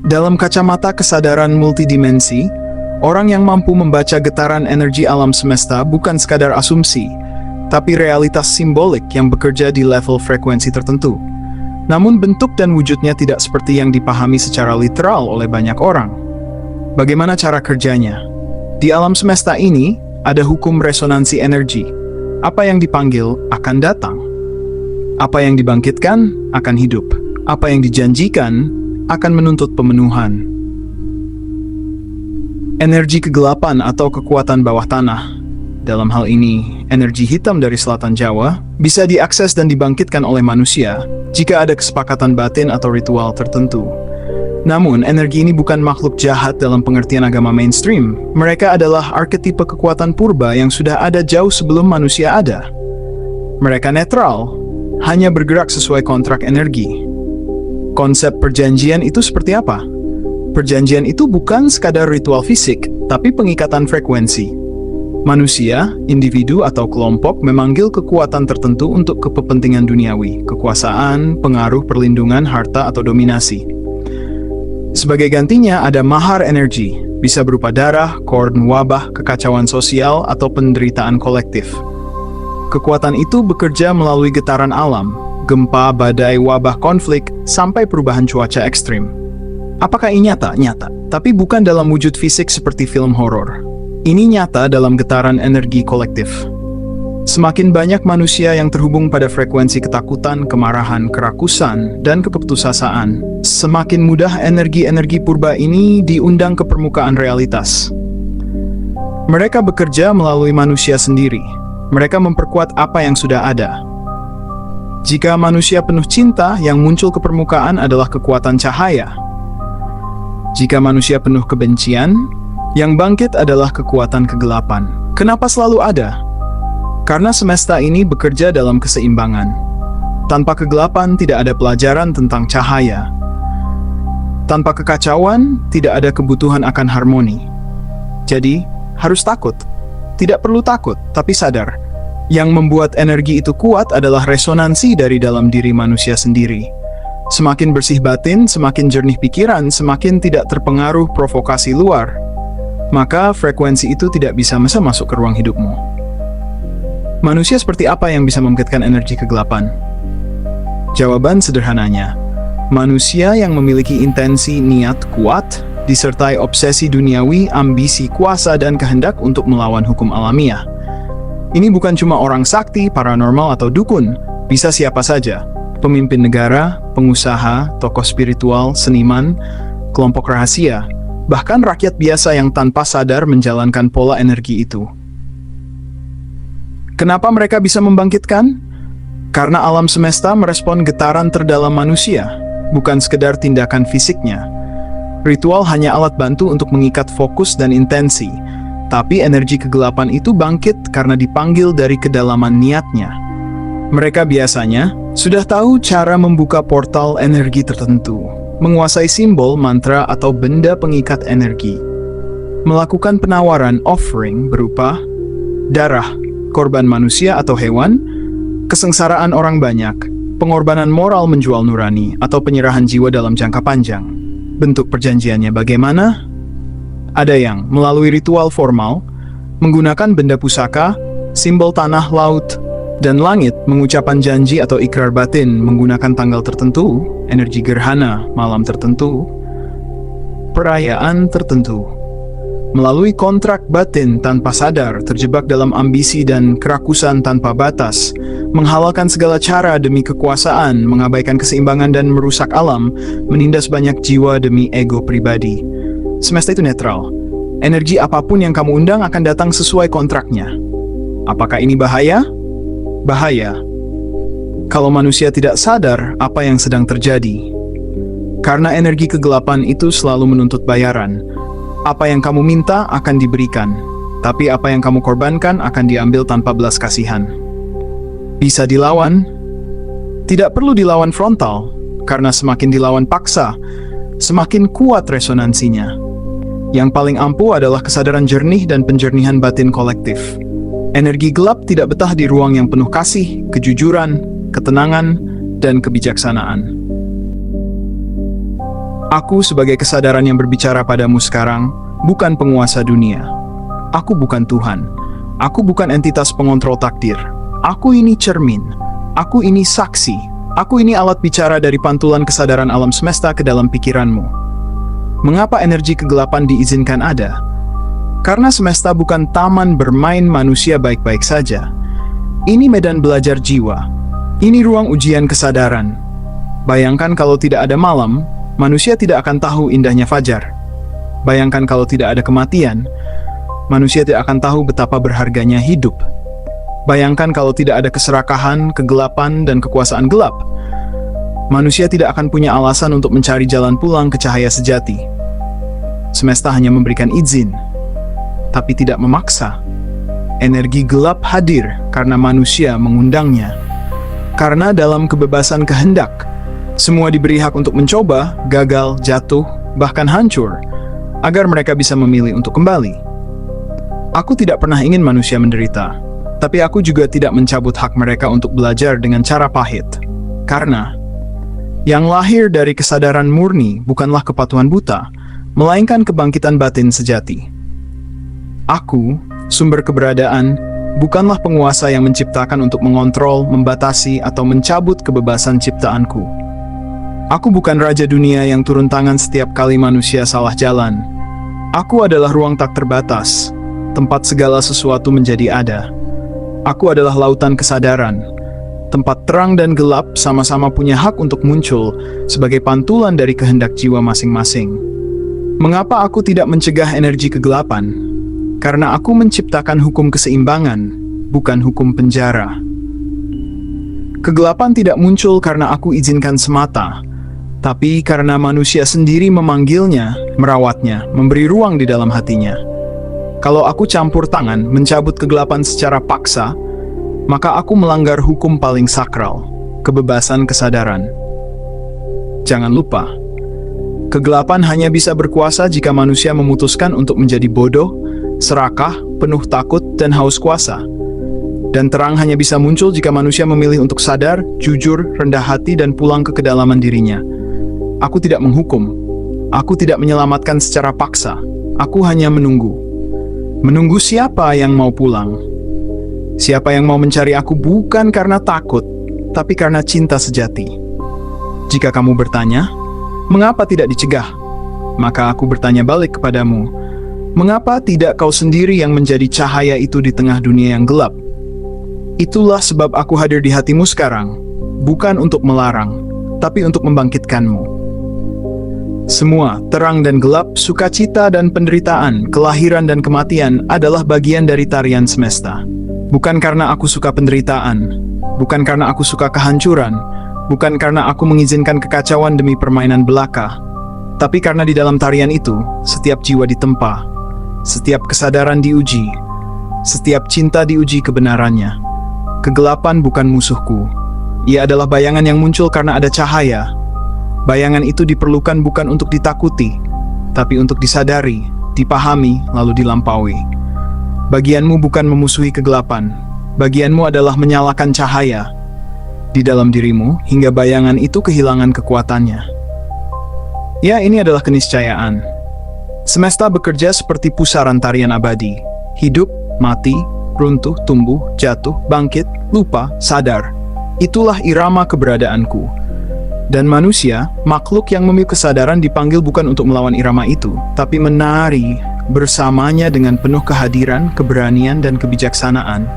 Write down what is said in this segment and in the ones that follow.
Dalam kacamata kesadaran multidimensi, orang yang mampu membaca getaran energi alam semesta bukan sekadar asumsi, tapi realitas simbolik yang bekerja di level frekuensi tertentu. Namun bentuk dan wujudnya tidak seperti yang dipahami secara literal oleh banyak orang. Bagaimana cara kerjanya? Di alam semesta ini, ada hukum resonansi energi. Apa yang dipanggil akan datang. Apa yang dibangkitkan akan hidup. Apa yang dijanjikan akan menuntut pemenuhan. Energi kegelapan atau kekuatan bawah tanah, dalam hal ini energi hitam dari selatan Jawa, bisa diakses dan dibangkitkan oleh manusia jika ada kesepakatan batin atau ritual tertentu. Namun, energi ini bukan makhluk jahat dalam pengertian agama mainstream. Mereka adalah arketipe kekuatan purba yang sudah ada jauh sebelum manusia ada. Mereka netral, hanya bergerak sesuai kontrak energi. Konsep perjanjian itu seperti apa? Perjanjian itu bukan sekadar ritual fisik, tapi pengikatan frekuensi. Manusia, individu atau kelompok memanggil kekuatan tertentu untuk kepentingan duniawi, kekuasaan, pengaruh, perlindungan, harta, atau dominasi. Sebagai gantinya ada mahar energi, bisa berupa darah, korn, wabah, kekacauan sosial, atau penderitaan kolektif. Kekuatan itu bekerja melalui getaran alam, gempa, badai, wabah, konflik, sampai perubahan cuaca ekstrim. Apakah ini nyata? Nyata. Tapi bukan dalam wujud fisik seperti film horor. Ini nyata dalam getaran energi kolektif. Semakin banyak manusia yang terhubung pada frekuensi ketakutan, kemarahan, kerakusan, dan keputusasaan, semakin mudah energi-energi purba ini diundang ke permukaan realitas. Mereka bekerja melalui manusia sendiri. Mereka memperkuat apa yang sudah ada. Jika manusia penuh cinta, yang muncul ke permukaan adalah kekuatan cahaya. Jika manusia penuh kebencian, yang bangkit adalah kekuatan kegelapan. Kenapa selalu ada? Karena semesta ini bekerja dalam keseimbangan. Tanpa kegelapan tidak ada pelajaran tentang cahaya. Tanpa kekacauan tidak ada kebutuhan akan harmoni. Jadi, harus takut. Tidak perlu takut, tapi sadar. Yang membuat energi itu kuat adalah resonansi dari dalam diri manusia sendiri. Semakin bersih batin, semakin jernih pikiran, semakin tidak terpengaruh provokasi luar, maka frekuensi itu tidak bisa masuk ke ruang hidupmu. Manusia seperti apa yang bisa membangkitkan energi kegelapan? Jawaban sederhananya, manusia yang memiliki intensi niat kuat, disertai obsesi duniawi, ambisi kuasa, dan kehendak untuk melawan hukum alamiah. Ini bukan cuma orang sakti, paranormal, atau dukun, bisa siapa saja. Pemimpin negara, pengusaha, tokoh spiritual, seniman, kelompok rahasia, bahkan rakyat biasa yang tanpa sadar menjalankan pola energi itu. Kenapa mereka bisa membangkitkan? Karena alam semesta merespon getaran terdalam manusia, bukan sekedar tindakan fisiknya. Ritual hanya alat bantu untuk mengikat fokus dan intensi, tapi energi kegelapan itu bangkit karena dipanggil dari kedalaman niatnya. Mereka biasanya sudah tahu cara membuka portal energi tertentu, menguasai simbol, mantra, atau benda pengikat energi, melakukan penawaran offering berupa darah, korban manusia atau hewan, kesengsaraan orang banyak, pengorbanan moral menjual nurani, atau penyerahan jiwa dalam jangka panjang. Bentuk perjanjiannya bagaimana? Ada yang melalui ritual formal, menggunakan benda pusaka, simbol tanah, laut, dan langit, mengucapkan janji atau ikrar batin menggunakan tanggal tertentu, energi gerhana, malam tertentu, perayaan tertentu. Melalui kontrak batin tanpa sadar, terjebak dalam ambisi dan kerakusan tanpa batas, menghalalkan segala cara demi kekuasaan, mengabaikan keseimbangan dan merusak alam, menindas banyak jiwa demi ego pribadi. Semesta itu netral. Energi apapun yang kamu undang akan datang sesuai kontraknya. Apakah ini bahaya? Bahaya. Kalau manusia tidak sadar apa yang sedang terjadi. Karena energi kegelapan itu selalu menuntut bayaran. Apa yang kamu minta akan diberikan, tapi apa yang kamu korbankan akan diambil tanpa belas kasihan. Bisa dilawan? Tidak perlu dilawan frontal, karena semakin dilawan paksa, semakin kuat resonansinya. Yang paling ampuh adalah kesadaran jernih dan penjernihan batin kolektif. Energi gelap tidak betah di ruang yang penuh kasih, kejujuran, ketenangan, dan kebijaksanaan. Aku sebagai kesadaran yang berbicara padamu sekarang, bukan penguasa dunia. Aku bukan Tuhan. Aku bukan entitas pengontrol takdir. Aku ini cermin. Aku ini saksi. Aku ini alat bicara dari pantulan kesadaran alam semesta ke dalam pikiranmu. Mengapa energi kegelapan diizinkan ada? Karena semesta bukan taman bermain manusia baik-baik saja. Ini medan belajar jiwa. Ini ruang ujian kesadaran. Bayangkan kalau tidak ada malam, manusia tidak akan tahu indahnya fajar. Bayangkan kalau tidak ada kematian, manusia tidak akan tahu betapa berharganya hidup. Bayangkan kalau tidak ada keserakahan, kegelapan, dan kekuasaan gelap. Manusia tidak akan punya alasan untuk mencari jalan pulang ke cahaya sejati. Semesta hanya memberikan izin, tapi tidak memaksa. Energi gelap hadir karena manusia mengundangnya. Karena dalam kebebasan kehendak, semua diberi hak untuk mencoba, gagal, jatuh, bahkan hancur, agar mereka bisa memilih untuk kembali. Aku tidak pernah ingin manusia menderita, tapi aku juga tidak mencabut hak mereka untuk belajar dengan cara pahit. Karena yang lahir dari kesadaran murni bukanlah kepatuhan buta, melainkan kebangkitan batin sejati. Aku, sumber keberadaan, bukanlah penguasa yang menciptakan untuk mengontrol, membatasi, atau mencabut kebebasan ciptaanku. Aku bukan raja dunia yang turun tangan setiap kali manusia salah jalan. Aku adalah ruang tak terbatas, tempat segala sesuatu menjadi ada. Aku adalah lautan kesadaran, tempat terang dan gelap sama-sama punya hak untuk muncul sebagai pantulan dari kehendak jiwa masing-masing. Mengapa aku tidak mencegah energi kegelapan? Karena aku menciptakan hukum keseimbangan, bukan hukum penjara. Kegelapan tidak muncul karena aku izinkan semata, tapi karena manusia sendiri memanggilnya, merawatnya, memberi ruang di dalam hatinya. Kalau aku campur tangan mencabut kegelapan secara paksa, maka aku melanggar hukum paling sakral, kebebasan kesadaran. Jangan lupa, kegelapan hanya bisa berkuasa jika manusia memutuskan untuk menjadi bodoh, serakah, penuh takut, dan haus kuasa. Dan terang hanya bisa muncul jika manusia memilih untuk sadar, jujur, rendah hati, dan pulang ke kedalaman dirinya. Aku tidak menghukum. Aku tidak menyelamatkan secara paksa. Aku hanya menunggu. Menunggu siapa yang mau pulang. Siapa yang mau mencari aku bukan karena takut, tapi karena cinta sejati. Jika kamu bertanya, mengapa tidak dicegah? Maka aku bertanya balik kepadamu, mengapa tidak kau sendiri yang menjadi cahaya itu di tengah dunia yang gelap? Itulah sebab aku hadir di hatimu sekarang, bukan untuk melarang, tapi untuk membangkitkanmu. Semua, terang dan gelap, sukacita dan penderitaan, kelahiran dan kematian adalah bagian dari tarian semesta. Bukan karena aku suka penderitaan, bukan karena aku suka kehancuran, bukan karena aku mengizinkan kekacauan demi permainan belaka, tapi karena di dalam tarian itu, setiap jiwa ditempa, setiap kesadaran diuji, setiap cinta diuji kebenarannya. Kegelapan bukan musuhku. Ia adalah bayangan yang muncul karena ada cahaya. Bayangan itu diperlukan bukan untuk ditakuti, tapi untuk disadari, dipahami, lalu dilampaui. Bagianmu bukan memusuhi kegelapan. Bagianmu adalah menyalakan cahaya di dalam dirimu hingga bayangan itu kehilangan kekuatannya. Ya, ini adalah keniscayaan. Semesta bekerja seperti pusaran tarian abadi. Hidup, mati, runtuh, tumbuh, jatuh, bangkit, lupa, sadar. Itulah irama keberadaanku. Dan manusia, makhluk yang memiliki kesadaran dipanggil bukan untuk melawan irama itu, tapi menari bersamanya dengan penuh kehadiran, keberanian, dan kebijaksanaan.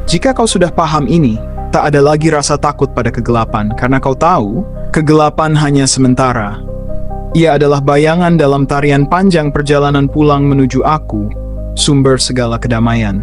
Jika kau sudah paham ini, tak ada lagi rasa takut pada kegelapan, karena kau tahu, kegelapan hanya sementara. Ia adalah bayangan dalam tarian panjang perjalanan pulang menuju aku, sumber segala kedamaian.